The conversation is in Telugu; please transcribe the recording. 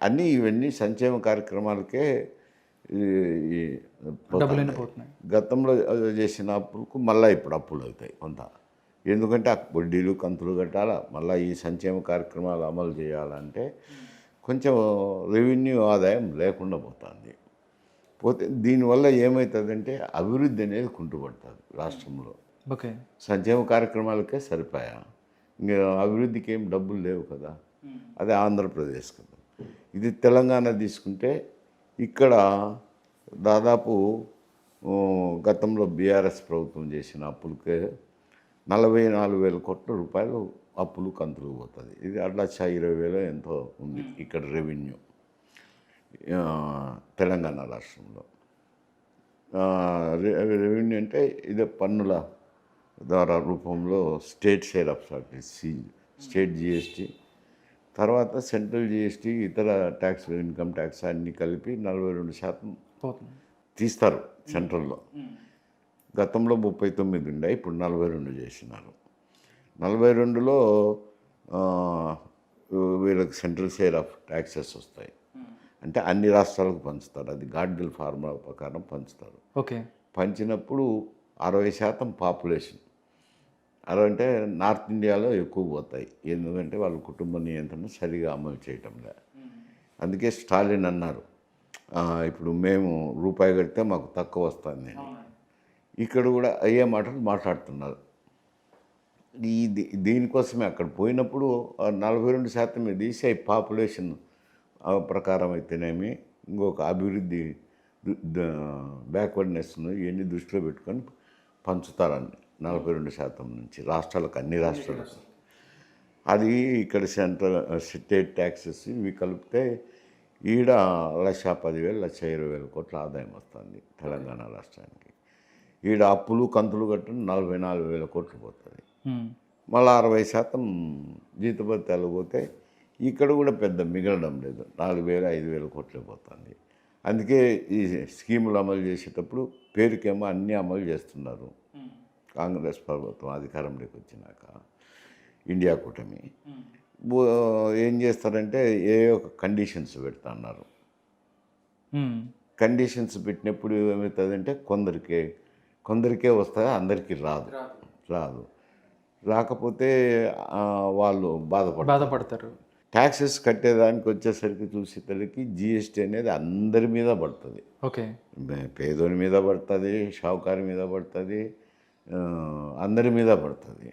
అన్నీ ఇవన్నీ సంక్షేమ కార్యక్రమాలకే ఈ ఈ డబ్బులన్నీ పోతున్నాయి. పోతున్నాయి. గతంలో చేసిన అప్పులకు మళ్ళీ ఇప్పుడు అప్పులు అవుతాయి కొంత. ఎందుకంటే ఆ వడ్డీలు కంతులు కట్టాలా, మళ్ళీ ఈ సంక్షేమ కార్యక్రమాలు అమలు చేయాలంటే కొంచెం రెవెన్యూ ఆదాయం లేకుండా పోతుంది. పోతే దీనివల్ల ఏమవుతుందంటే అభివృద్ధి అనేది కుంటుపడుతుంది రాష్ట్రంలో. ఓకే. సంక్షేమ కార్యక్రమాలకే సరిపోయా, ఇంకా అభివృద్ధికి ఏం డబ్బులు లేవు కదా. అదే ఆంధ్రప్రదేశ్ కదా. ఇది తెలంగాణ తీసుకుంటే ఇక్కడ దాదాపు గతంలో బీఆర్ఎస్ ప్రభుత్వం చేసిన అప్పులకే 44,000 కోట్ల రూపాయలు అప్పులు కంతులు పోతుంది. ఇది 1,20,000 ఎంతో ఉంది ఇక్కడ రెవెన్యూ తెలంగాణ రాష్ట్రంలో. రెవెన్యూ అంటే ఇదే పన్నుల ద్వారా రూపంలో state share of state GST, తర్వాత సెంట్రల్ జిఎస్టీ, ఇతర ట్యాక్స్, ఇన్కమ్ ట్యాక్స్ అన్నీ కలిపి 42% పోతుంది. తీస్తారు సెంట్రల్లో. గతంలో 39 ఉండే, ఇప్పుడు 42 చేసినారు. 42లో వీళ్ళకి సెంట్రల్ షేర్ ఆఫ్ ట్యాక్సెస్ వస్తాయి. అంటే అన్ని రాష్ట్రాలకు పంచుతారు. అది గాడ్గిల్ ఫార్ములా ప్రకారం పంచుతారు. ఓకే. పంచినప్పుడు 60% పాపులేషన్, అలా అంటే నార్త్ ఇండియాలో ఎక్కువ పోతాయి. ఎందుకంటే వాళ్ళ కుటుంబ నియంత్రణ సరిగా అమలు చేయటం లేదు. అందుకే స్టాలిన్ అన్నారు, ఇప్పుడు మేము రూపాయి కడితే మాకు తక్కువ వస్తుంది అని. ఇక్కడ కూడా అయ్యే మాటలు మాట్లాడుతున్నారు. దీనికోసమే అక్కడ పోయినప్పుడు 42% తీసి పాపులేషన్ ప్రకారం అయితేనేమి, ఇంకొక అభివృద్ధి బ్యాక్వర్డ్నెస్ను ఇవన్నీ దృష్టిలో పెట్టుకొని పంచుతారండి 42% నుంచి రాష్ట్రాలకు, అన్ని రాష్ట్రాలకు. అది ఇక్కడ సెంట్రల్ స్టేట్ ట్యాక్సెస్ ఇవి కలిపితే ఈడ 1,10,000 1,20,000 కోట్ల ఆదాయం వస్తుంది తెలంగాణ రాష్ట్రానికి. ఈడ అప్పులు కంతులు కట్టిన 44,000 కోట్లు పోతుంది. మళ్ళీ 60% జీతభత్యాలు పోతే ఇక్కడ కూడా పెద్ద మిగలడం లేదు, 4,000 5,000 కోట్లే పోతుంది. అందుకే ఈ స్కీములు అమలు చేసేటప్పుడు పేరుకేమో అన్నీ అమలు చేస్తున్నారు. కాంగ్రెస్ ప్రభుత్వం అధికారంలోకి వచ్చినాక ఇండియా కూటమి ఏం చేస్తారంటే ఒక కండిషన్స్ పెడుతున్నారు. కండిషన్స్ పెట్టినప్పుడు ఏమవుతుందంటే కొందరికే వస్తుంది, అందరికీ రాదు. రాకపోతే వాళ్ళు బాధపడతారు. ట్యాక్సెస్ కట్టేదానికి వచ్చేసరికి చూసేసరికి జిఎస్టీ అనేది అందరి మీద పడుతుంది. ఓకే. పేదోని మీద పడుతుంది, షావుకారి మీద పడుతుంది, అందరి మీద పడుతుంది.